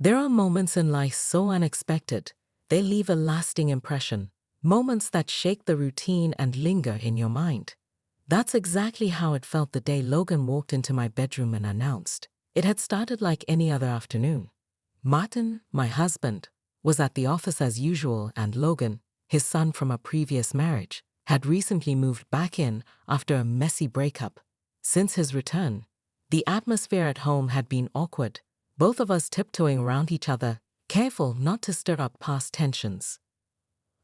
There are moments in life so unexpected, they leave a lasting impression. Moments that shake the routine and linger in your mind. That's exactly how it felt the day Logan walked into my bedroom and announced. It had started like any other afternoon. Martin, my husband, was at the office as usual, and Logan, his son from a previous marriage, had recently moved back in after a messy breakup. Since his return, the atmosphere at home had been awkward, both of us tiptoeing around each other, careful not to stir up past tensions.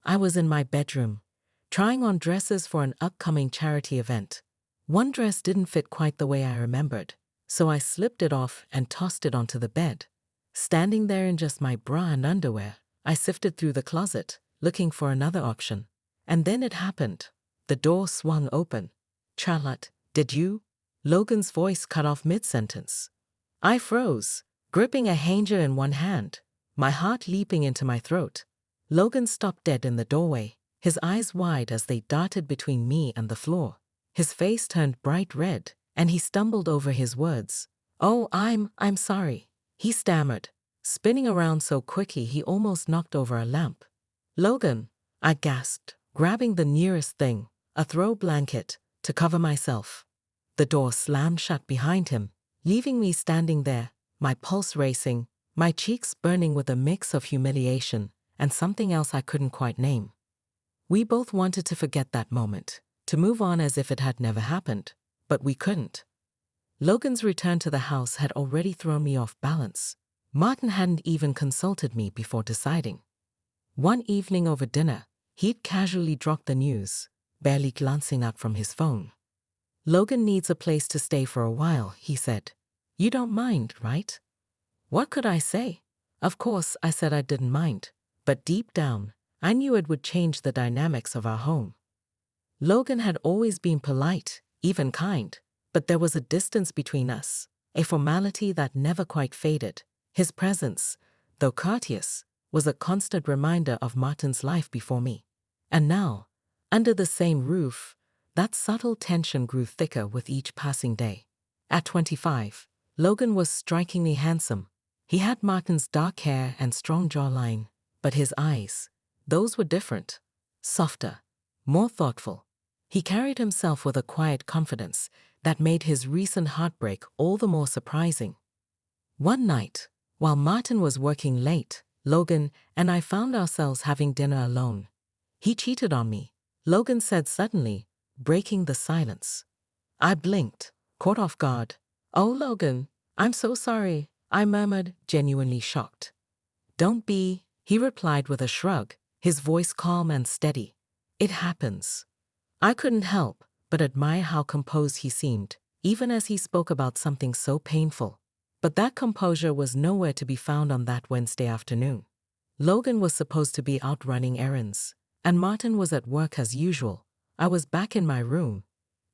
I was in my bedroom, trying on dresses for an upcoming charity event. One dress didn't fit quite the way I remembered, so I slipped it off and tossed it onto the bed. Standing there in just my bra and underwear, I sifted through the closet, looking for another option. And then it happened. The door swung open. "Charlotte, did you?" Logan's voice cut off mid-sentence. I froze, gripping a hanger in one hand, my heart leaping into my throat. Logan stopped dead in the doorway, his eyes wide as they darted between me and the floor. His face turned bright red, and he stumbled over his words. "Oh, I'm sorry," he stammered, spinning around so quickly he almost knocked over a lamp. "Logan," I gasped, grabbing the nearest thing, a throw blanket, to cover myself. The door slammed shut behind him, leaving me standing there, my pulse racing, my cheeks burning with a mix of humiliation and something else I couldn't quite name. We both wanted to forget that moment, to move on as if it had never happened, but we couldn't. Logan's return to the house had already thrown me off balance. Martin hadn't even consulted me before deciding. One evening over dinner, he'd casually dropped the news, barely glancing up from his phone. "Logan needs a place to stay for a while," he said. "You don't mind, right?" What could I say? Of course, I said I didn't mind, but deep down, I knew it would change the dynamics of our home. Logan had always been polite, even kind, but there was a distance between us, a formality that never quite faded. His presence, though courteous, was a constant reminder of Martin's life before me. And now, under the same roof, that subtle tension grew thicker with each passing day. At 25, Logan was strikingly handsome. He had Martin's dark hair and strong jawline, but his eyes, those were different, softer, more thoughtful. He carried himself with a quiet confidence that made his recent heartbreak all the more surprising. One night, while Martin was working late, Logan and I found ourselves having dinner alone. "He cheated on me," Logan said suddenly, breaking the silence. I blinked, caught off guard. "Oh, Logan, I'm so sorry," I murmured, genuinely shocked. "Don't be," he replied with a shrug, his voice calm and steady. "It happens." I couldn't help but admire how composed he seemed, even as he spoke about something so painful. But that composure was nowhere to be found on that Wednesday afternoon. Logan was supposed to be out running errands, and Martin was at work as usual. I was back in my room,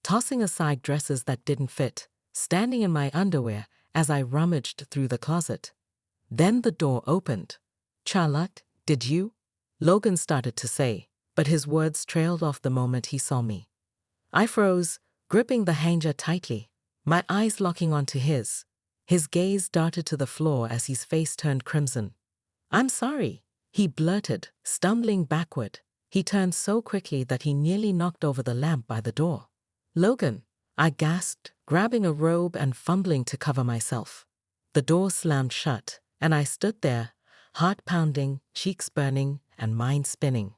tossing aside dresses that didn't fit, standing in my underwear as I rummaged through the closet. Then the door opened. "Charlotte, did you?" Logan started to say, but his words trailed off the moment he saw me. I froze, gripping the hanger tightly, my eyes locking onto his. His gaze darted to the floor as his face turned crimson. "I'm sorry," he blurted, stumbling backward. He turned so quickly that he nearly knocked over the lamp by the door. "Logan," I gasped, grabbing a robe and fumbling to cover myself. The door slammed shut, and I stood there, heart pounding, cheeks burning, and mind spinning.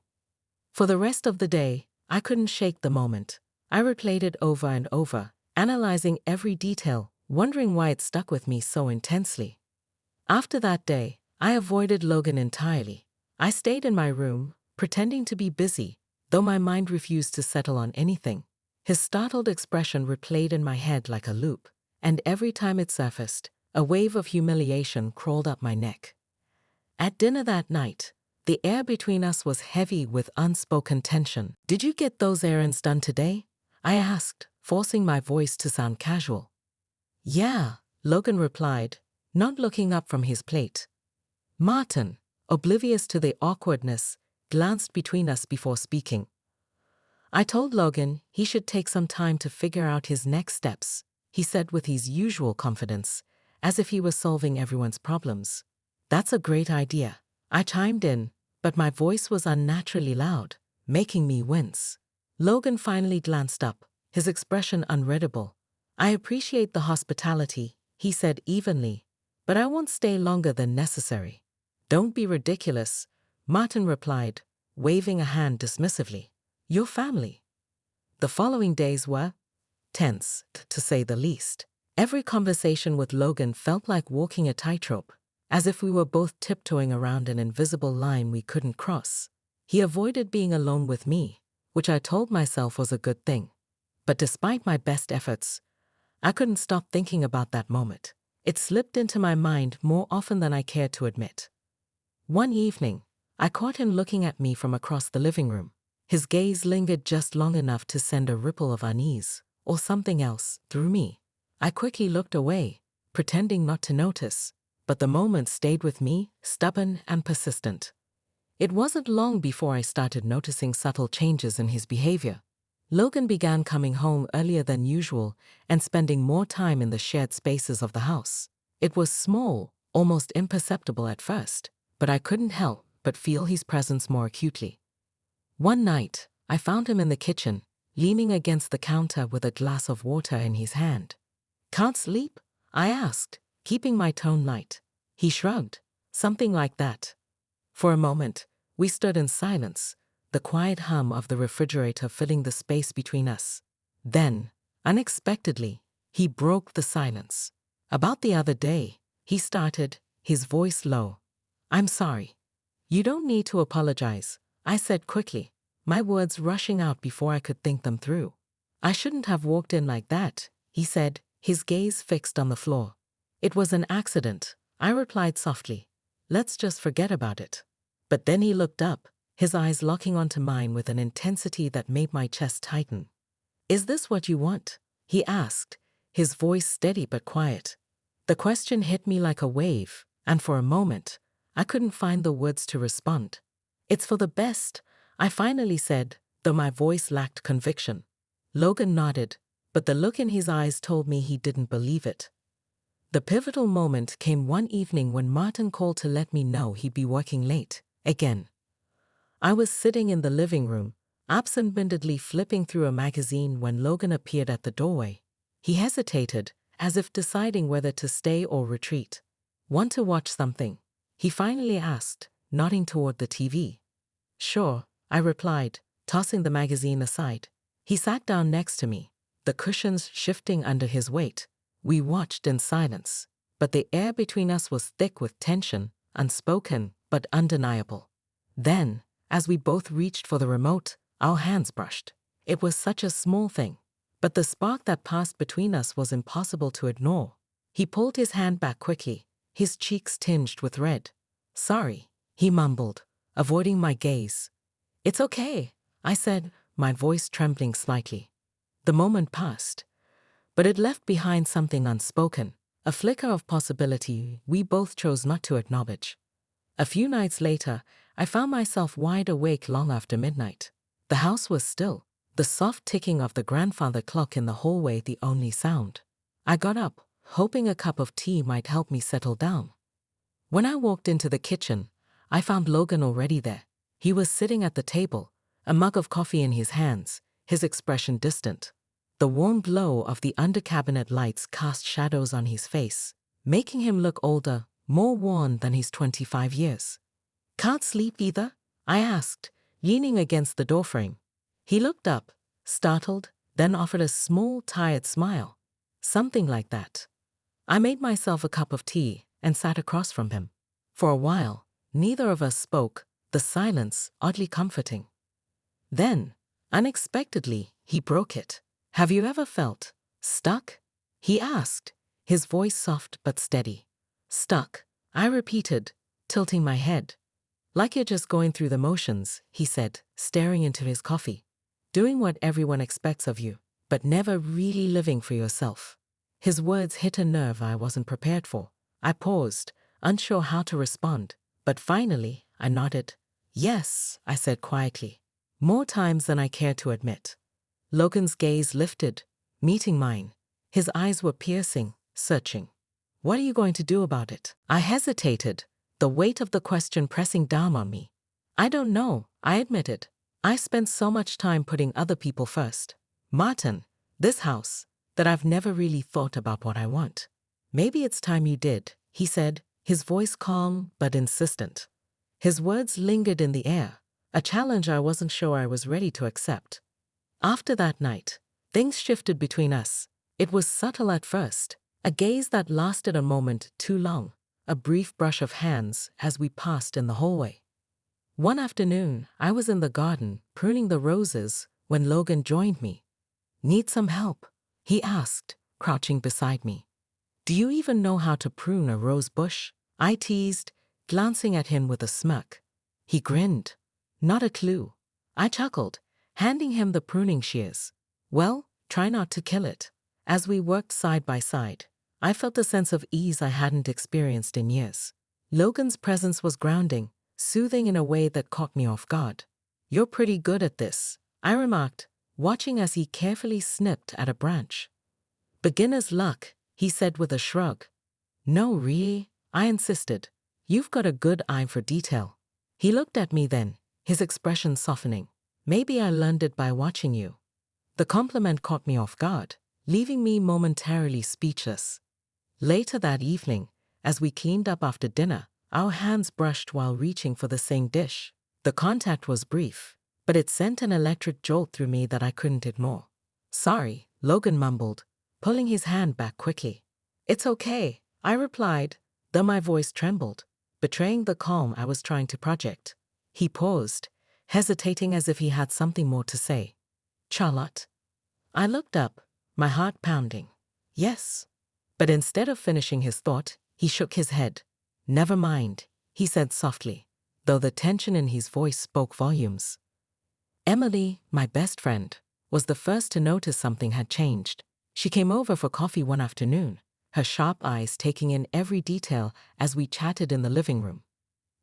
For the rest of the day, I couldn't shake the moment. I replayed it over and over, analyzing every detail, wondering why it stuck with me so intensely. After that day, I avoided Logan entirely. I stayed in my room, pretending to be busy, though my mind refused to settle on anything. His startled expression replayed in my head like a loop, and every time it surfaced, a wave of humiliation crawled up my neck. At dinner that night, the air between us was heavy with unspoken tension. "Did you get those errands done today?" I asked, forcing my voice to sound casual. "Yeah," Logan replied, not looking up from his plate. Martin, oblivious to the awkwardness, glanced between us before speaking. "I told Logan he should take some time to figure out his next steps," he said with his usual confidence, as if he was solving everyone's problems. That's a great idea. I chimed in, but my voice was unnaturally loud, making me wince. Logan finally glanced up, his expression unreadable. I appreciate the hospitality, he said evenly, but I won't stay longer than necessary. Don't be ridiculous, Martin replied, waving a hand dismissively. Your family. The following days were tense, to say the least. Every conversation with Logan felt like walking a tightrope, as if we were both tiptoeing around an invisible line we couldn't cross. He avoided being alone with me, which I told myself was a good thing. But despite my best efforts, I couldn't stop thinking about that moment. It slipped into my mind more often than I cared to admit. One evening, I caught him looking at me from across the living room. His gaze lingered just long enough to send a ripple of unease, or something else, through me. I quickly looked away, pretending not to notice, but the moment stayed with me, stubborn and persistent. It wasn't long before I started noticing subtle changes in his behavior. Logan began coming home earlier than usual and spending more time in the shared spaces of the house. It was small, almost imperceptible at first, but I couldn't help but feel his presence more acutely. One night, I found him in the kitchen, leaning against the counter with a glass of water in his hand. "Can't sleep?" I asked, keeping my tone light. He shrugged, something like that. For a moment, we stood in silence, the quiet hum of the refrigerator filling the space between us. Then, unexpectedly, he broke the silence. "About the other day," he started, his voice low. "I'm sorry." "You don't need to apologize," I said quickly, my words rushing out before I could think them through. "I shouldn't have walked in like that," he said, his gaze fixed on the floor. "It was an accident," I replied softly. "Let's just forget about it." But then he looked up, his eyes locking onto mine with an intensity that made my chest tighten. "Is this what you want?" he asked, his voice steady but quiet. The question hit me like a wave, and for a moment, I couldn't find the words to respond. "It's for the best," I finally said, though my voice lacked conviction. Logan nodded, but the look in his eyes told me he didn't believe it. The pivotal moment came one evening when Martin called to let me know he'd be working late, again. I was sitting in the living room, absent-mindedly flipping through a magazine when Logan appeared at the doorway. He hesitated, as if deciding whether to stay or retreat. "Want to watch something?" he finally asked, nodding toward the TV. "Sure," I replied, tossing the magazine aside. He sat down next to me, the cushions shifting under his weight. We watched in silence, but the air between us was thick with tension, unspoken but undeniable. Then, as we both reached for the remote, our hands brushed. It was such a small thing, but the spark that passed between us was impossible to ignore. He pulled his hand back quickly, his cheeks tinged with red. "Sorry," he mumbled, avoiding my gaze. "It's okay," I said, my voice trembling slightly. The moment passed, but it left behind something unspoken, a flicker of possibility we both chose not to acknowledge. A few nights later, I found myself wide awake long after midnight. The house was still, the soft ticking of the grandfather clock in the hallway the only sound. I got up, hoping a cup of tea might help me settle down. When I walked into the kitchen, I found Logan already there. He was sitting at the table, a mug of coffee in his hands, his expression distant. The warm glow of the under-cabinet lights cast shadows on his face, making him look older, more worn than his 25 years. "Can't sleep either?" I asked, leaning against the doorframe. He looked up, startled, then offered a small, tired smile. "Something like that." I made myself a cup of tea and sat across from him. For a while, neither of us spoke, the silence oddly comforting. Then, unexpectedly, he broke it. "Have you ever felt stuck?" he asked, his voice soft but steady. "Stuck," I repeated, tilting my head. "Like you're just going through the motions," he said, staring into his coffee. "Doing what everyone expects of you, but never really living for yourself." His words hit a nerve I wasn't prepared for. I paused, unsure how to respond, but finally I nodded. "Yes," I said quietly, more times than I cared to admit. Logan's gaze lifted, meeting mine. His eyes were piercing, searching. "What are you going to do about it?" I hesitated, the weight of the question pressing down on me. I don't know, I admitted. I spent so much time putting other people first. Martin, this house, that I've never really thought about what I want. Maybe it's time you did, he said, his voice calm but insistent. His words lingered in the air, a challenge I wasn't sure I was ready to accept. After that night, things shifted between us. It was subtle at first, a gaze that lasted a moment too long, a brief brush of hands as we passed in the hallway. One afternoon, I was in the garden, pruning the roses, when Logan joined me. "Need some help?" he asked, crouching beside me. "Do you even know how to prune a rose bush?" I teased, glancing at him with a smirk. He grinned. "Not a clue." I chuckled, handing him the pruning shears. "Well, try not to kill it." As we worked side by side, I felt a sense of ease I hadn't experienced in years. Logan's presence was grounding, soothing in a way that caught me off guard. "You're pretty good at this," I remarked, watching as he carefully snipped at a branch. "Beginner's luck," he said with a shrug. "No, really," I insisted. "You've got a good eye for detail." He looked at me then, his expression softening. "Maybe I learned it by watching you." The compliment caught me off guard, leaving me momentarily speechless. Later that evening, as we cleaned up after dinner, our hands brushed while reaching for the same dish. The contact was brief, but it sent an electric jolt through me that I couldn't ignore. "Sorry," Logan mumbled, pulling his hand back quickly. "It's okay," I replied, though my voice trembled, betraying the calm I was trying to project. He paused, hesitating as if he had something more to say. "Charlotte?" I looked up, my heart pounding. "Yes." But instead of finishing his thought, he shook his head. "Never mind," he said softly, though the tension in his voice spoke volumes. Emily, my best friend, was the first to notice something had changed. She came over for coffee one afternoon, her sharp eyes taking in every detail as we chatted in the living room.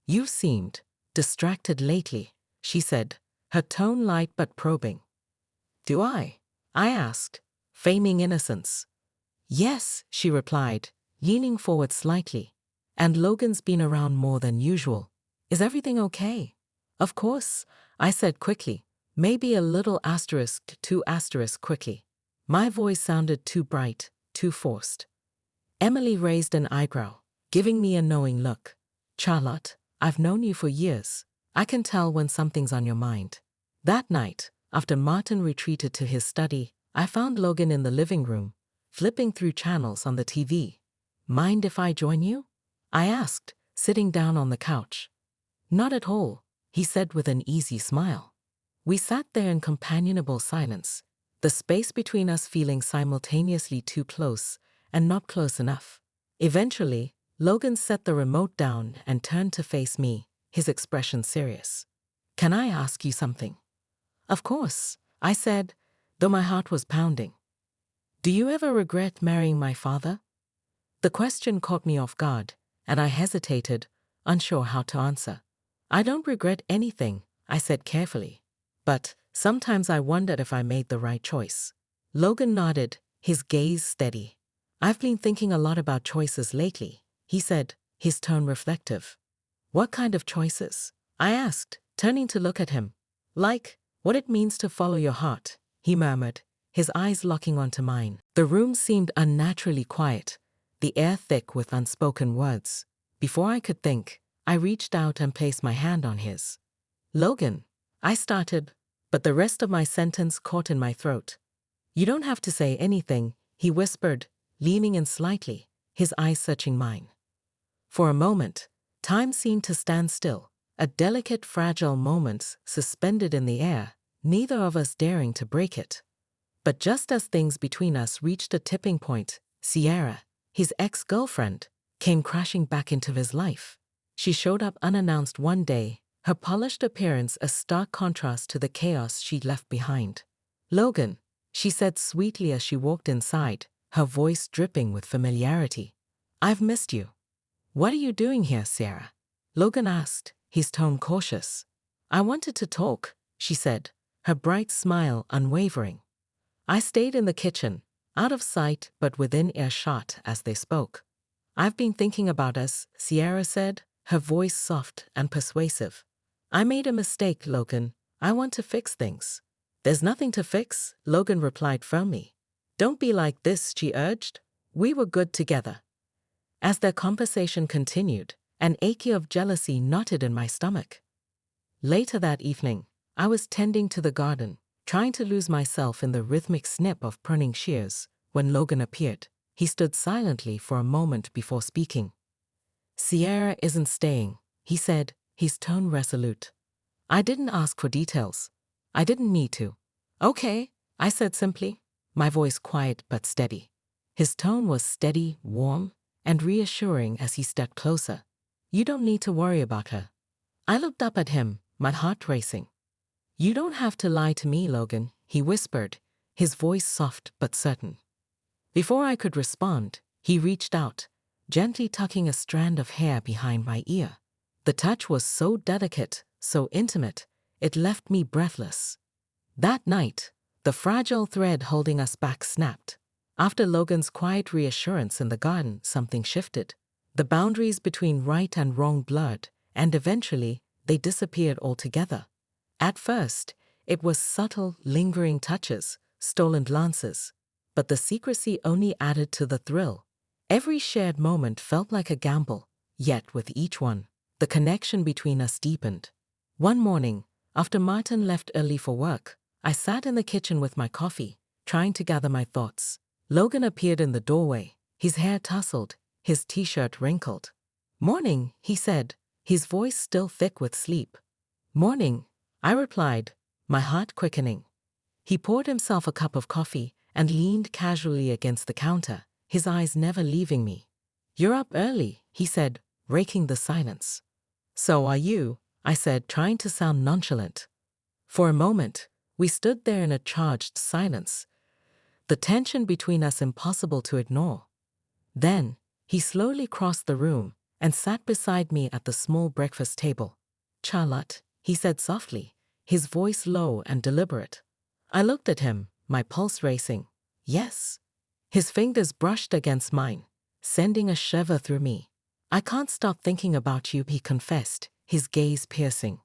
"You seemed distracted lately," she said, her tone light but probing. "Do I?" I asked, feigning innocence. "Yes," she replied, leaning forward slightly. "And Logan's been around more than usual. Is everything okay?" "Of course," I said quickly, maybe a little asterisk too asterisk quickly. My voice sounded too bright, too forced. Emily raised an eyebrow, giving me a knowing look. "Charlotte, I've known you for years. I can tell when something's on your mind." That night, after Martin retreated to his study, I found Logan in the living room, flipping through channels on the TV. "Mind if I join you?" I asked, sitting down on the couch. "Not at all," he said with an easy smile. We sat there in companionable silence, the space between us feeling simultaneously too close and not close enough. Eventually, Logan set the remote down and turned to face me, his expression serious. "Can I ask you something?" "Of course," I said, though my heart was pounding. "Do you ever regret marrying my father?" The question caught me off guard, and I hesitated, unsure how to answer. "I don't regret anything," I said carefully. "But sometimes I wondered if I made the right choice." Logan nodded, his gaze steady. "I've been thinking a lot about choices lately," he said, his tone reflective. "What kind of choices?" I asked, turning to look at him. "Like, what it means to follow your heart," he murmured, his eyes locking onto mine. The room seemed unnaturally quiet, the air thick with unspoken words. Before I could think, I reached out and placed my hand on his. "Logan," I started, but the rest of my sentence caught in my throat. "You don't have to say anything," he whispered, leaning in slightly, his eyes searching mine. For a moment, time seemed to stand still, a delicate, fragile moment suspended in the air, neither of us daring to break it. But just as things between us reached a tipping point, Sierra, his ex-girlfriend, came crashing back into his life. She showed up unannounced one day, her polished appearance a stark contrast to the chaos she'd left behind. "Logan," she said sweetly as she walked inside, her voice dripping with familiarity. "I've missed you." "What are you doing here, Sierra?" Logan asked, his tone cautious. "I wanted to talk," she said, her bright smile unwavering. I stayed in the kitchen, out of sight but within earshot as they spoke. "I've been thinking about us," Sierra said, her voice soft and persuasive. I made a mistake, Logan. I want to fix things. There's nothing to fix, Logan replied firmly. Don't be like this, she urged. We were good together. As their conversation continued, an ache of jealousy knotted in my stomach. Later that evening, I was tending to the garden, trying to lose myself in the rhythmic snip of pruning shears, when Logan appeared. He stood silently for a moment before speaking. Sierra isn't staying, he said, his tone resolute. I didn't ask for details. I didn't need to. Okay, I said simply, my voice quiet but steady. His tone was steady, warm, and reassuring as he stepped closer. You don't need to worry about her. I looked up at him, my heart racing. You don't have to lie to me, Logan, he whispered, his voice soft but certain. Before I could respond, he reached out, gently tucking a strand of hair behind my ear. The touch was so delicate, so intimate, it left me breathless. That night, the fragile thread holding us back snapped. After Logan's quiet reassurance in the garden, something shifted. The boundaries between right and wrong blurred, and eventually, they disappeared altogether. At first, it was subtle, lingering touches, stolen glances. But the secrecy only added to the thrill. Every shared moment felt like a gamble, yet with each one, the connection between us deepened. One morning, after Martin left early for work, I sat in the kitchen with my coffee, trying to gather my thoughts. Logan appeared in the doorway, his hair tousled, his t-shirt wrinkled. Morning, he said, his voice still thick with sleep. Morning, I replied, my heart quickening. He poured himself a cup of coffee and leaned casually against the counter, his eyes never leaving me. You're up early, he said, breaking the silence. So are you, I said, trying to sound nonchalant. For a moment, we stood there in a charged silence, the tension between us impossible to ignore. Then, he slowly crossed the room and sat beside me at the small breakfast table. Charlotte, he said softly, his voice low and deliberate. I looked at him, my pulse racing. Yes. His fingers brushed against mine, sending a shiver through me. I can't stop thinking about you, he confessed, his gaze piercing.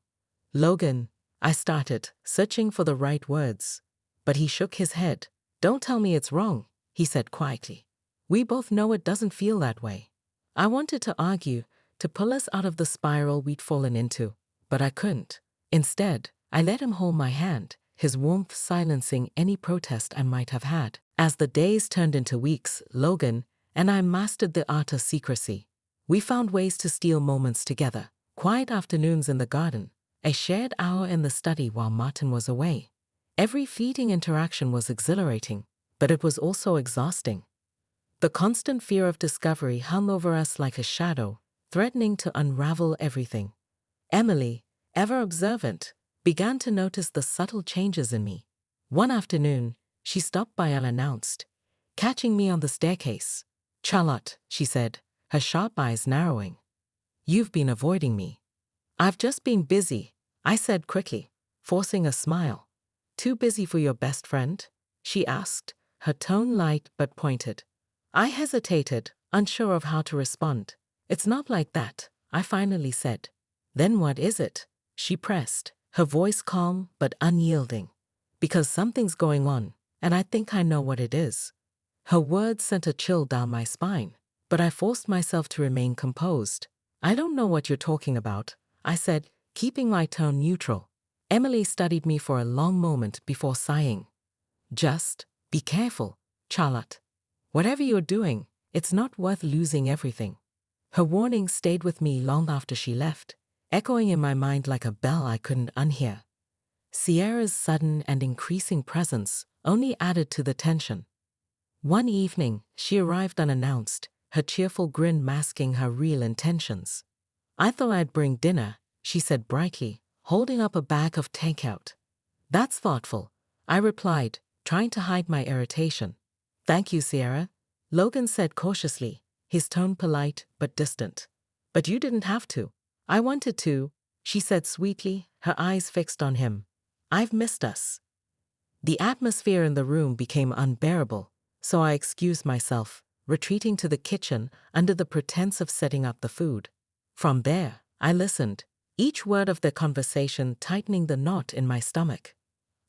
Logan, I started, searching for the right words. But he shook his head. Don't tell me it's wrong, he said quietly. We both know it doesn't feel that way. I wanted to argue, to pull us out of the spiral we'd fallen into, but I couldn't. Instead, I let him hold my hand, his warmth silencing any protest I might have had. As the days turned into weeks, Logan and I mastered the art of secrecy. We found ways to steal moments together, quiet afternoons in the garden, a shared hour in the study while Martin was away. Every fleeting interaction was exhilarating, but it was also exhausting. The constant fear of discovery hung over us like a shadow, threatening to unravel everything. Emily, ever observant, began to notice the subtle changes in me. One afternoon, she stopped by unannounced, catching me on the staircase. Charlotte, she said, her sharp eyes narrowing. You've been avoiding me. I've just been busy, I said quickly, forcing a smile. Too busy for your best friend? She asked, her tone light but pointed. I hesitated, unsure of how to respond. It's not like that, I finally said. Then what is it? She pressed, her voice calm but unyielding. Because something's going on, and I think I know what it is. Her words sent a chill down my spine, but I forced myself to remain composed. I don't know what you're talking about, I said, keeping my tone neutral. Emily studied me for a long moment before sighing. Just be careful, Charlotte. Whatever you're doing, it's not worth losing everything. Her warning stayed with me long after she left, echoing in my mind like a bell I couldn't unhear. Sierra's sudden and increasing presence only added to the tension. One evening, she arrived unannounced, her cheerful grin masking her real intentions. I thought I'd bring dinner, she said brightly, holding up a bag of takeout. That's thoughtful, I replied, trying to hide my irritation. Thank you, Sierra, Logan said cautiously, his tone polite but distant. But you didn't have to. I wanted to, she said sweetly, her eyes fixed on him. I've missed us. The atmosphere in the room became unbearable, so I excused myself, retreating to the kitchen under the pretense of setting up the food. From there, I listened, each word of their conversation tightening the knot in my stomach.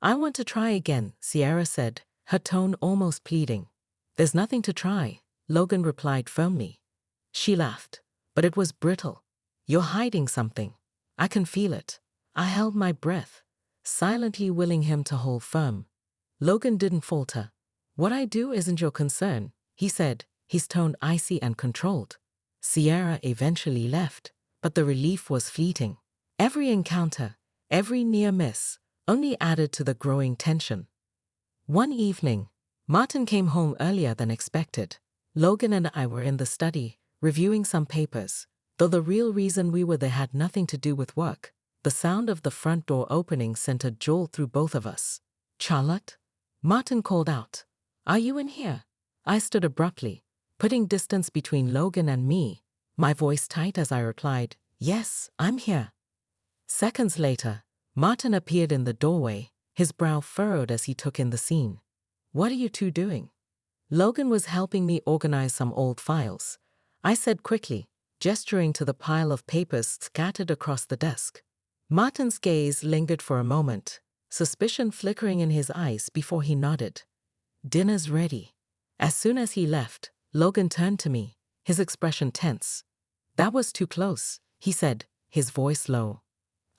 "I want to try again," Sierra said, her tone almost pleading. "There's nothing to try," Logan replied firmly. She laughed, but it was brittle. "You're hiding something. I can feel it." I held my breath, silently willing him to hold firm. Logan didn't falter. "What I do isn't your concern," he said, his tone icy and controlled. Sierra eventually left, but the relief was fleeting. Every encounter, every near miss, only added to the growing tension. One evening, Martin came home earlier than expected. Logan and I were in the study, reviewing some papers, though the real reason we were there had nothing to do with work. The sound of the front door opening sent a jolt through both of us. "Charlotte?" Martin called out. "Are you in here?" I stood abruptly, putting distance between Logan and me, my voice tight as I replied, "Yes, I'm here." Seconds later, Martin appeared in the doorway, his brow furrowed as he took in the scene. "What are you two doing?" Logan was helping me organize some old files. I said quickly, gesturing to the pile of papers scattered across the desk. Martin's gaze lingered for a moment, suspicion flickering in his eyes before he nodded. "Dinner's ready." As soon as he left, Logan turned to me, his expression tense. "That was too close," he said, his voice low.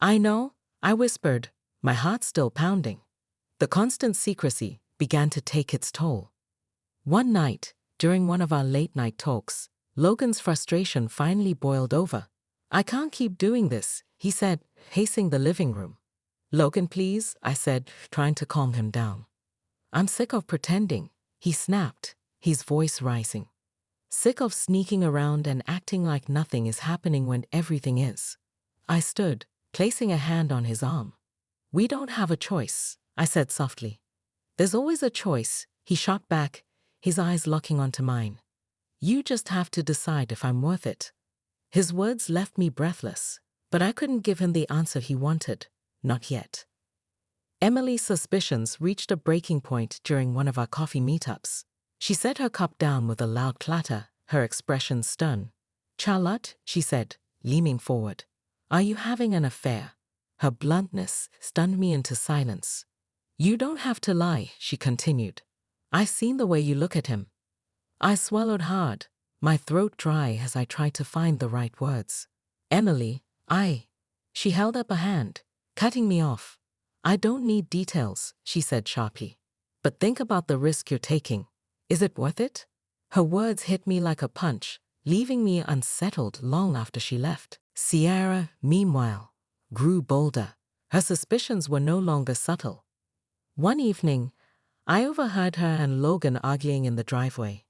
"I know," I whispered, my heart still pounding. The constant secrecy began to take its toll. One night, during one of our late-night talks, Logan's frustration finally boiled over. "I can't keep doing this," he said, pacing the living room. "Logan, please," I said, trying to calm him down. "I'm sick of pretending," he snapped, his voice rising. "Sick of sneaking around and acting like nothing is happening when everything is." I stood, placing a hand on his arm. "We don't have a choice," I said softly. "There's always a choice," he shot back, his eyes locking onto mine. "You just have to decide if I'm worth it." His words left me breathless, but I couldn't give him the answer he wanted. Not yet. Emily's suspicions reached a breaking point during one of our coffee meetups. She set her cup down with a loud clatter, her expression stern. "Charlotte," she said, leaning forward, "are you having an affair?" Her bluntness stunned me into silence. "You don't have to lie," she continued. "I've seen the way you look at him." I swallowed hard, my throat dry as I tried to find the right words. "Emily, She held up a hand, cutting me off. "I don't need details," she said sharply. "But think about the risk you're taking. Is it worth it?" Her words hit me like a punch, leaving me unsettled long after she left. Sierra, meanwhile, grew bolder. Her suspicions were no longer subtle. One evening, I overheard her and Logan arguing in the driveway.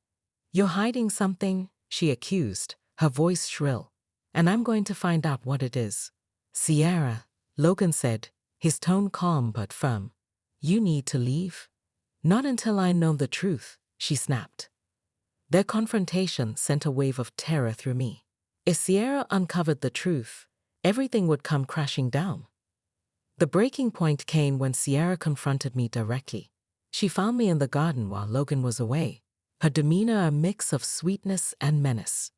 "You're hiding something," she accused, her voice shrill. "And I'm going to find out what it is." "Sierra," Logan said, his tone calm but firm. "You need to leave." "Not until I know the truth," she snapped. Their confrontation sent a wave of terror through me. If Sierra uncovered the truth, everything would come crashing down. The breaking point came when Sierra confronted me directly. She found me in the garden while Logan was away, her demeanor a mix of sweetness and menace.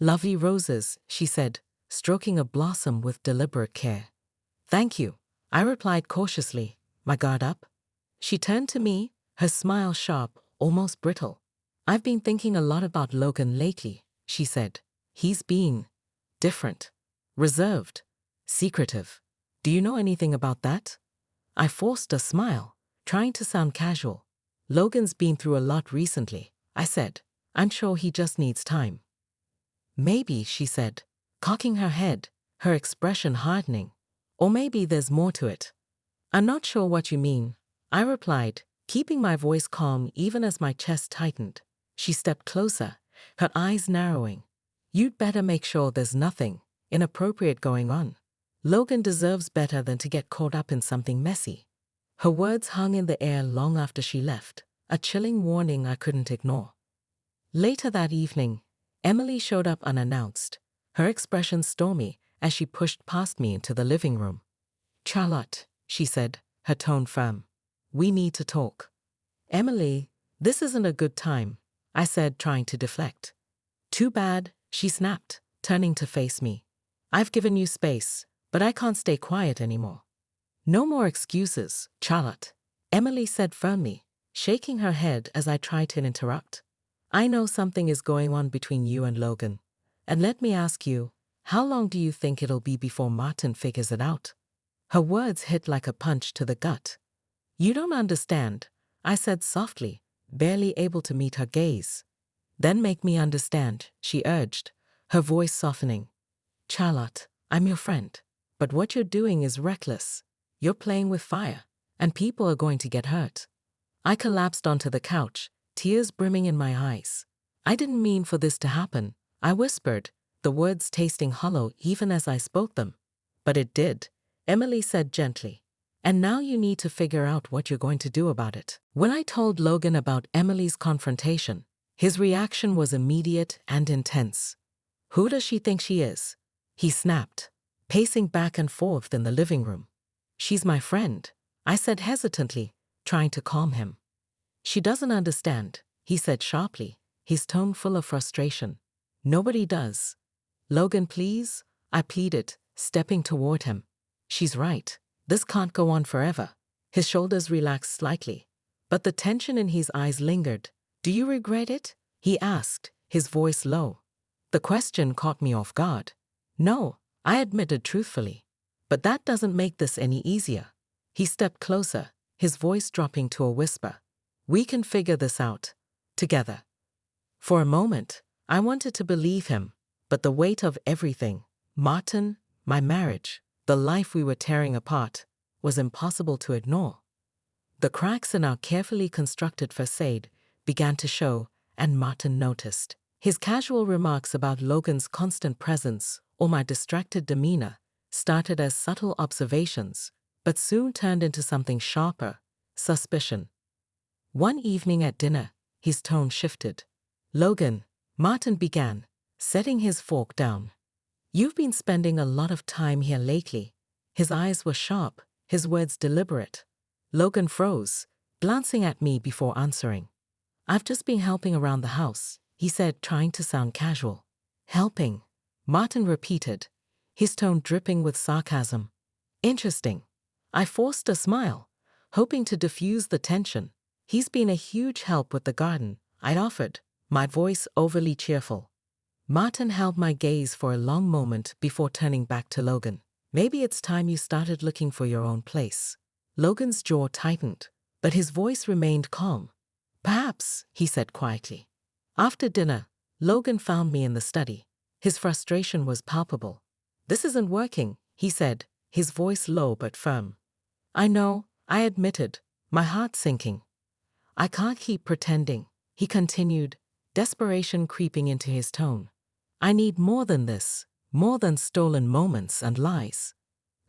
"Lovely roses," she said, stroking a blossom with deliberate care. "Thank you," I replied cautiously, my guard up. She turned to me, her smile sharp, almost brittle. "I've been thinking a lot about Logan lately," she said. "He's been different, reserved, secretive. Do you know anything about that?" I forced a smile, trying to sound casual. "Logan's been through a lot recently," I said. "I'm sure he just needs time." "Maybe," she said, cocking her head, her expression hardening. "Or maybe there's more to it." "I'm not sure what you mean," I replied, keeping my voice calm even as my chest tightened. She stepped closer, her eyes narrowing. "You'd better make sure there's nothing inappropriate going on. Logan deserves better than to get caught up in something messy." Her words hung in the air long after she left, a chilling warning I couldn't ignore. Later that evening, Emily showed up unannounced, her expression stormy as she pushed past me into the living room. "Charlotte," she said, her tone firm. "We need to talk." "Emily, this isn't a good time," I said, trying to deflect. "Too bad," she snapped, turning to face me. I've given you space, but I can't stay quiet anymore. No more excuses, Charlotte, Emily said firmly, shaking her head as I tried to interrupt. I know something is going on between you and Logan. And let me ask you, how long do you think it'll be before Martin figures it out? Her words hit like a punch to the gut. You don't understand, I said softly, barely able to meet her gaze. Then make me understand, she urged, her voice softening. Charlotte, I'm your friend. But what you're doing is reckless. You're playing with fire, and people are going to get hurt. I collapsed onto the couch, tears brimming in my eyes. I didn't mean for this to happen, I whispered, the words tasting hollow even as I spoke them. But it did, Emily said gently. And now you need to figure out what you're going to do about it. When I told Logan about Emily's confrontation, his reaction was immediate and intense. Who does she think she is? He snapped, pacing back and forth in the living room. She's my friend, I said hesitantly, trying to calm him. She doesn't understand, he said sharply, his tone full of frustration. Nobody does. Logan, please, I pleaded, stepping toward him. She's right. This can't go on forever. His shoulders relaxed slightly, but the tension in his eyes lingered. Do you regret it? He asked, his voice low. The question caught me off guard. No, I admitted truthfully. But that doesn't make this any easier. He stepped closer, his voice dropping to a whisper. We can figure this out. Together. For a moment, I wanted to believe him, but the weight of everything, Martin, my marriage, the life we were tearing apart, was impossible to ignore. The cracks in our carefully constructed facade began to show, and Martin noticed. His casual remarks about Logan's constant presence or my distracted demeanor started as subtle observations, but soon turned into something sharper, suspicion. One evening at dinner, his tone shifted. Logan, Martin began, setting his fork down. You've been spending a lot of time here lately. His eyes were sharp, his words deliberate. Logan froze, glancing at me before answering. I've just been helping around the house, he said, trying to sound casual. Helping, Martin repeated, his tone dripping with sarcasm. Interesting. I forced a smile, hoping to diffuse the tension. He's been a huge help with the garden, I offered, my voice overly cheerful. Martin held my gaze for a long moment before turning back to Logan. Maybe it's time you started looking for your own place. Logan's jaw tightened, but his voice remained calm. Perhaps, he said quietly. After dinner, Logan found me in the study. His frustration was palpable. This isn't working, he said, his voice low but firm. I know, I admitted, my heart sinking. I can't keep pretending, he continued, desperation creeping into his tone. I need more than this, more than stolen moments and lies.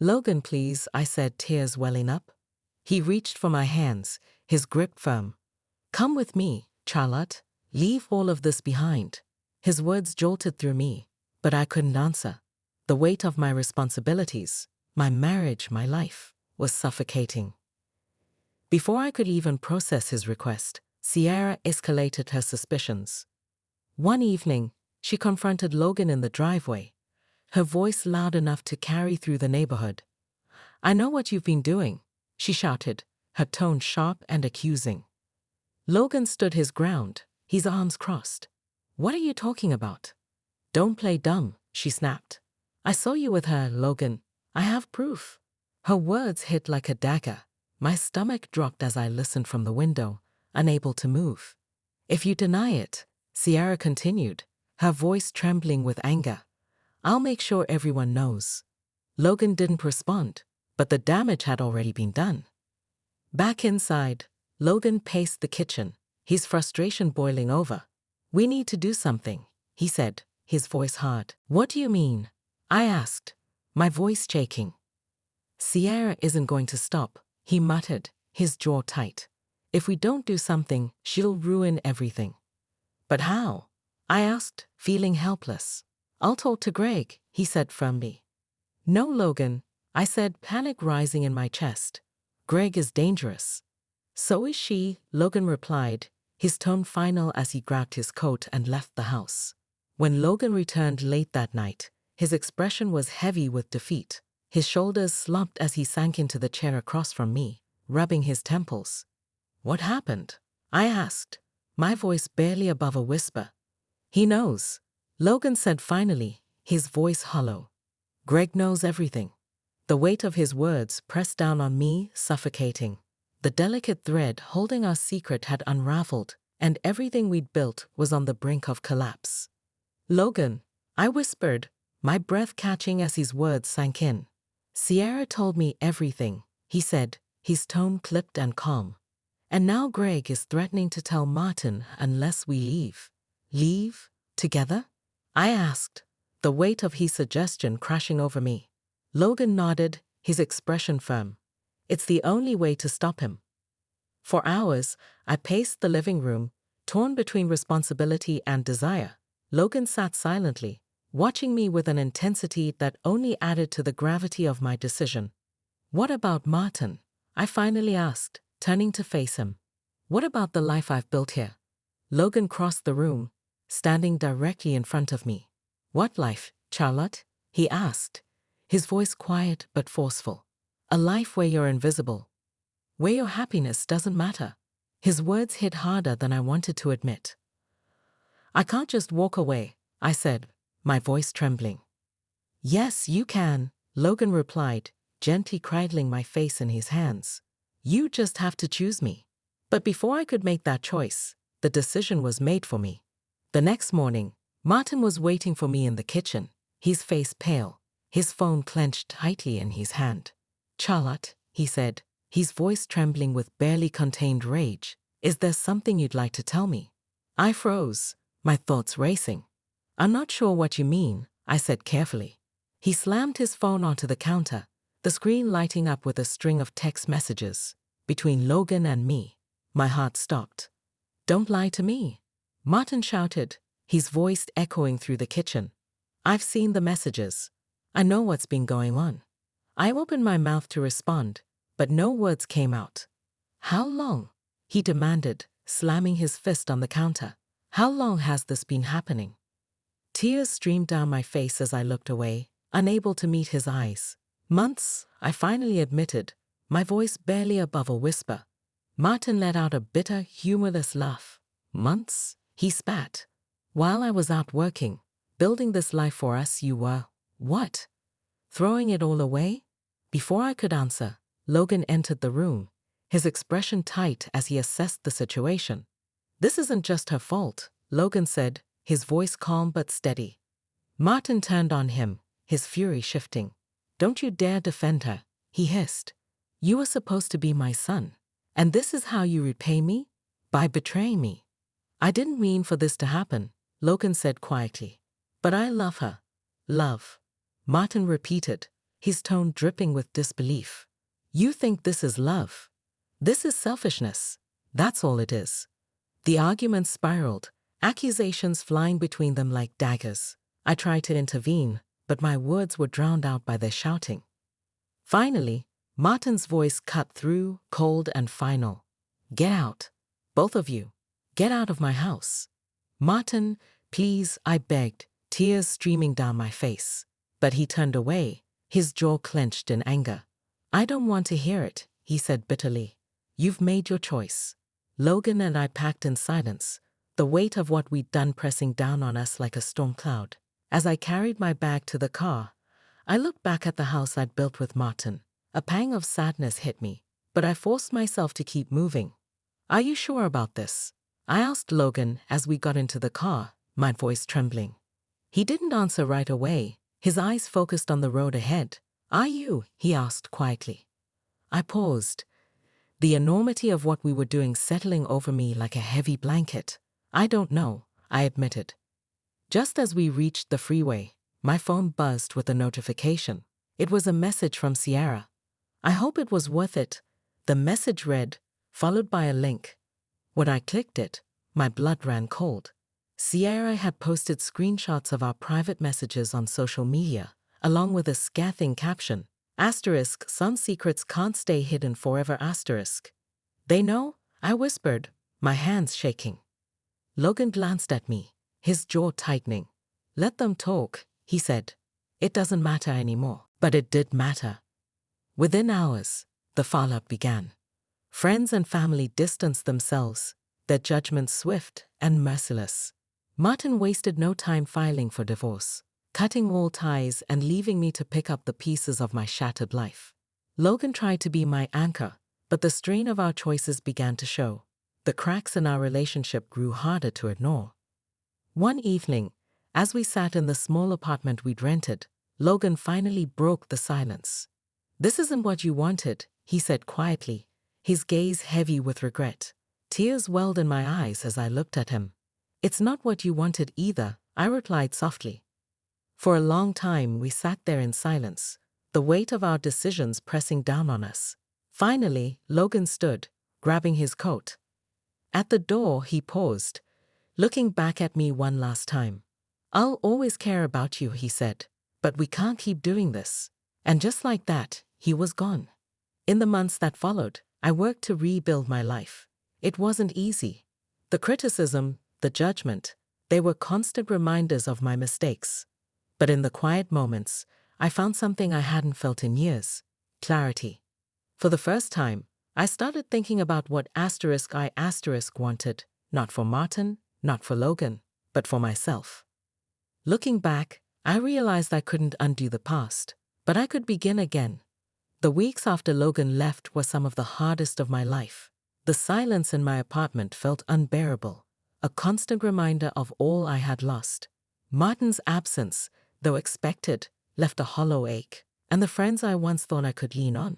Logan, please, I said, tears welling up. He reached for my hands, his grip firm. Come with me, Charlotte. Leave all of this behind. His words jolted through me, but I couldn't answer. The weight of my responsibilities, my marriage, my life, was suffocating. Before I could even process his request, Sierra escalated her suspicions. One evening, she confronted Logan in the driveway, her voice loud enough to carry through the neighborhood. I know what you've been doing, she shouted, her tone sharp and accusing. Logan stood his ground, his arms crossed. What are you talking about? Don't play dumb, she snapped. I saw you with her, Logan. I have proof. Her words hit like a dagger. My stomach dropped as I listened from the window, unable to move. If you deny it, Sierra continued, her voice trembling with anger, I'll make sure everyone knows. Logan didn't respond, but the damage had already been done. Back inside, Logan paced the kitchen, his frustration boiling over. We need to do something, he said, his voice hard. What do you mean? I asked, my voice shaking. Sierra isn't going to stop, he muttered, his jaw tight. If we don't do something, she'll ruin everything. But how? I asked, feeling helpless. I'll talk to Greg, he said firmly. No, Logan, I said, panic rising in my chest. Greg is dangerous. So is she, Logan replied, his tone final as he grabbed his coat and left the house. When Logan returned late that night, His expression was heavy with defeat. His shoulders slumped as he sank into the chair across from me, rubbing his temples. "What happened?" I asked, my voice barely above a whisper. "He knows," Logan said finally, his voice hollow. "Greg knows everything." The weight of his words pressed down on me, suffocating. The delicate thread holding our secret had unraveled, and everything we'd built was on the brink of collapse. "Logan," I whispered, my breath catching as his words sank in. "Sierra told me everything," he said, his tone clipped and calm. "And now Greg is threatening to tell Martin unless we leave." "Leave? Together?" I asked, the weight of his suggestion crashing over me. Logan nodded, his expression firm. "It's the only way to stop him." For hours, I paced the living room, torn between responsibility and desire. Logan sat silently, watching me with an intensity that only added to the gravity of my decision. "What about Martin?" I finally asked, turning to face him. "What about the life I've built here?" Logan crossed the room, standing directly in front of me. "What life, Charlotte?" he asked, his voice quiet but forceful. "A life where you're invisible. Where your happiness doesn't matter." His words hit harder than I wanted to admit. "I can't just walk away," I said, my voice trembling. "Yes, you can," Logan replied, gently cradling my face in his hands. "You just have to choose me." But before I could make that choice, the decision was made for me. The next morning, Martin was waiting for me in the kitchen, his face pale, his phone clenched tightly in his hand. "Charlotte," he said, his voice trembling with barely contained rage, "is there something you'd like to tell me?" I froze, my thoughts racing. "I'm not sure what you mean," I said carefully. He slammed his phone onto the counter, the screen lighting up with a string of text messages. Between Logan and me, my heart stopped. "Don't lie to me," Martin shouted, his voice echoing through the kitchen. "I've seen the messages. I know what's been going on." I opened my mouth to respond, but no words came out. "How long?" he demanded, slamming his fist on the counter. "How long has this been happening?" Tears streamed down my face as I looked away, unable to meet his eyes. "Months," I finally admitted, my voice barely above a whisper. Martin let out a bitter, humorless laugh. "Months?" he spat. "While I was out working, building this life for us, you were, what? Throwing it all away?" Before I could answer, Logan entered the room, his expression tight as he assessed the situation. "This isn't just her fault," Logan said, his voice calm but steady. Martin turned on him, his fury shifting. "Don't you dare defend her," he hissed. "You were supposed to be my son, and this is how you repay me? By betraying me." "I didn't mean for this to happen," Logan said quietly. "But I love her." "Love," Martin repeated, his tone dripping with disbelief. "You think this is love? This is selfishness. That's all it is." The argument spiraled, accusations flying between them like daggers. I tried to intervene, but my words were drowned out by their shouting. Finally, Martin's voice cut through, cold and final. "Get out. Both of you. Get out of my house." "Martin, please," I begged, tears streaming down my face. But he turned away, his jaw clenched in anger. "I don't want to hear it," he said bitterly. "You've made your choice." Logan and I packed in silence, the weight of what we'd done pressing down on us like a storm cloud. As I carried my bag to the car, I looked back at the house I'd built with Martin. A pang of sadness hit me, but I forced myself to keep moving. "Are you sure about this?" I asked Logan as we got into the car, my voice trembling. He didn't answer right away, his eyes focused on the road ahead. "Are you?" he asked quietly. I paused, the enormity of what we were doing settling over me like a heavy blanket. "I don't know," I admitted. Just as we reached the freeway, my phone buzzed with a notification. It was a message from Sierra. "I hope it was worth it," the message read, followed by a link. When I clicked it, my blood ran cold. Sierra had posted screenshots of our private messages on social media, along with a scathing caption. "Some secrets can't stay hidden forever." "They know?" I whispered, my hands shaking. Logan glanced at me, his jaw tightening. "Let them talk," he said. it doesn't matter anymore. But it did matter. Within hours, the fallout began. Friends and family distanced themselves, their judgments swift and merciless. Martin wasted no time filing for divorce, cutting all ties and leaving me to pick up the pieces of my shattered life. Logan tried to be my anchor, but the strain of our choices began to show. The cracks in our relationship grew harder to ignore. One evening, as we sat in the small apartment we'd rented, Logan finally broke the silence. "This isn't what you wanted," he said quietly, his gaze heavy with regret. Tears welled in my eyes as I looked at him. "It's not what you wanted either," I replied softly. For a long time we sat there in silence, the weight of our decisions pressing down on us. Finally, Logan stood, grabbing his coat. At the door, he paused, looking back at me one last time. "I'll always care about you," he said, "but we can't keep doing this." And just like that, he was gone. In the months that followed, I worked to rebuild my life. It wasn't easy. The criticism, the judgment, they were constant reminders of my mistakes. But in the quiet moments, I found something I hadn't felt in years: clarity. For the first time, I started thinking about what I wanted, not for Martin, not for Logan, but for myself. Looking back, I realized I couldn't undo the past, but I could begin again. The weeks after Logan left were some of the hardest of my life. The silence in my apartment felt unbearable, a constant reminder of all I had lost. Martin's absence, though expected, left a hollow ache, and the friends I once thought I could lean on,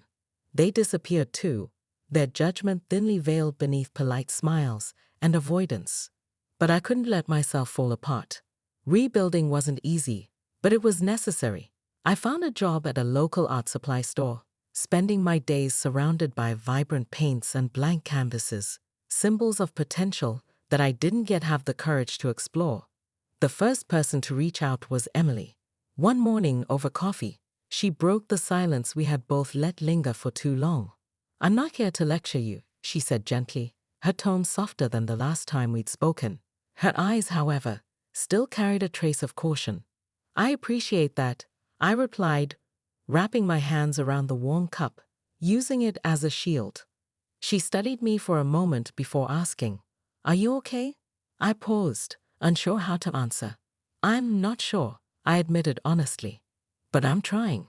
they disappeared too, their judgment thinly veiled beneath polite smiles and avoidance. But I couldn't let myself fall apart. Rebuilding wasn't easy, but it was necessary. I found a job at a local art supply store, spending my days surrounded by vibrant paints and blank canvases, symbols of potential that I didn't yet have the courage to explore. The first person to reach out was Emily. One morning over coffee, she broke the silence we had both let linger for too long. "I'm not here to lecture you," she said gently, her tone softer than the last time we'd spoken. Her eyes, however, still carried a trace of caution. "I appreciate that," I replied, wrapping my hands around the warm cup, using it as a shield. She studied me for a moment before asking, "Are you okay?" I paused, unsure how to answer. "I'm not sure," I admitted honestly. "But I'm trying."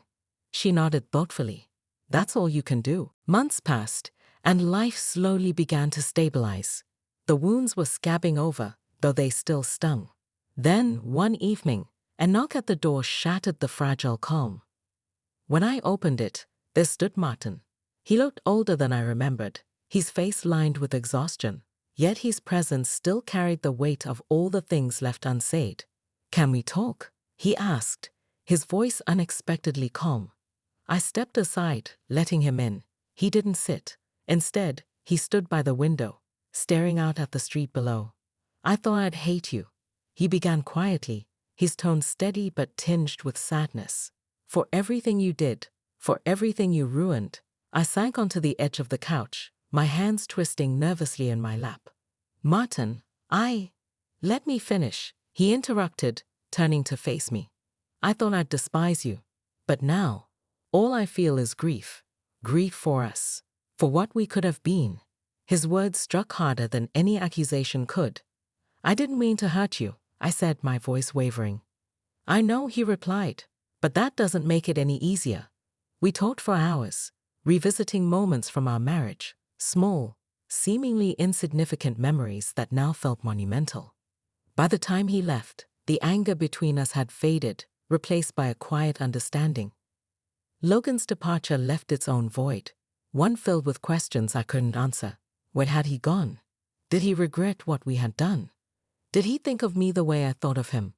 She nodded thoughtfully. "That's all you can do." Months passed, and life slowly began to stabilize. The wounds were scabbing over, though they still stung. Then, one evening, a knock at the door shattered the fragile calm. When I opened it, there stood Martin. He looked older than I remembered, his face lined with exhaustion, yet his presence still carried the weight of all the things left unsaid. "Can we talk?" he asked, his voice unexpectedly calm. I stepped aside, letting him in. He didn't sit. Instead, he stood by the window, staring out at the street below. "I thought I'd hate you," he began quietly, his tone steady but tinged with sadness. "For everything you did, for everything you ruined." I sank onto the edge of the couch, my hands twisting nervously in my lap. "Martin, let me finish," he interrupted, turning to face me. "I thought I'd despise you, but now, all I feel is grief. Grief for us, for what we could have been." His words struck harder than any accusation could. "I didn't mean to hurt you," I said, my voice wavering. "I know," he replied, "but that doesn't make it any easier." We talked for hours, revisiting moments from our marriage, small, seemingly insignificant memories that now felt monumental. By the time he left, the anger between us had faded, replaced by a quiet understanding. Logan's departure left its own void, one filled with questions I couldn't answer. Where had he gone? Did he regret what we had done? Did he think of me the way I thought of him?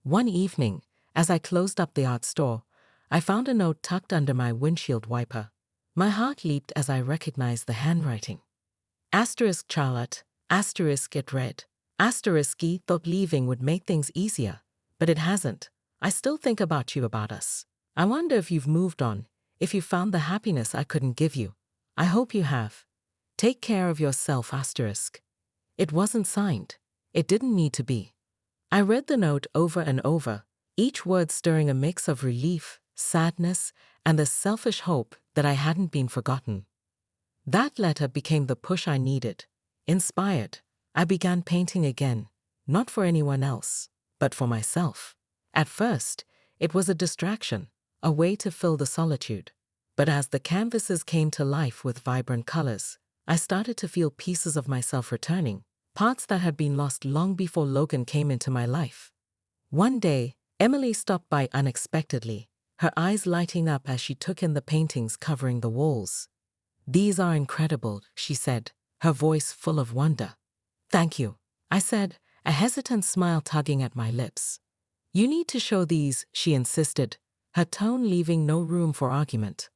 One evening, as I closed up the art store, I found a note tucked under my windshield wiper. My heart leaped as I recognized the handwriting. Asterisk Charlotte, asterisk it read. Asterisk thought leaving would make things easier, but it hasn't. I still think about you, about us. I wonder if you've moved on, if you found the happiness I couldn't give you. I hope you have. Take care of yourself, asterisk. It wasn't signed. It didn't need to be. I read the note over and over, each word stirring a mix of relief, sadness, and the selfish hope that I hadn't been forgotten. That letter became the push I needed. Inspired, I began painting again, not for anyone else, but for myself. At first, it was a distraction, a way to fill the solitude. But as the canvases came to life with vibrant colors, I started to feel pieces of myself returning, parts that had been lost long before Logan came into my life. One day, Emily stopped by unexpectedly, her eyes lighting up as she took in the paintings covering the walls. "These are incredible," she said, her voice full of wonder. "Thank you," I said, a hesitant smile tugging at my lips. "You need to show these," she insisted, her tone leaving no room for argument.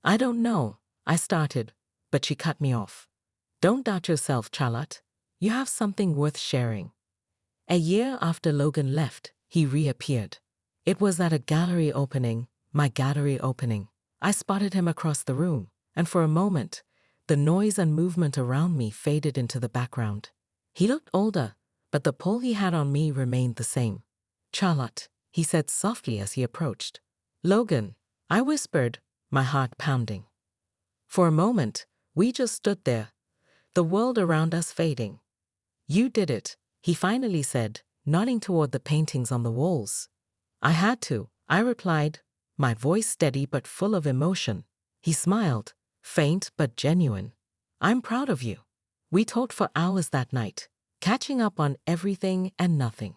"I don't know," I started, but she cut me off. "Don't doubt yourself, Charlotte. You have something worth sharing." A year after Logan left, he reappeared. It was at a gallery opening, my gallery opening. I spotted him across the room, and for a moment, the noise and movement around me faded into the background. He looked older, but the pull he had on me remained the same. "Charlotte," he said softly as he approached. "Logan," I whispered, my heart pounding. For a moment, we just stood there, the world around us fading. "You did it," he finally said, nodding toward the paintings on the walls. "I had to," I replied, my voice steady but full of emotion. He smiled, faint but genuine. "I'm proud of you." We talked for hours that night, catching up on everything and nothing.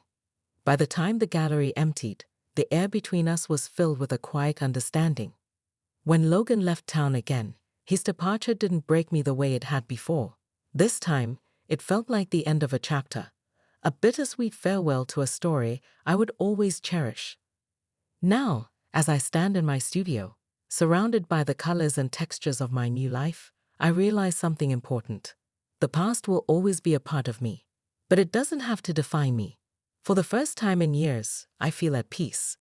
By the time the gallery emptied, the air between us was filled with a quiet understanding. When Logan left town again, his departure didn't break me the way it had before. This time, it felt like the end of a chapter, a bittersweet farewell to a story I would always cherish. Now, as I stand in my studio, surrounded by the colors and textures of my new life, I realize something important. The past will always be a part of me, but it doesn't have to define me. For the first time in years, I feel at peace.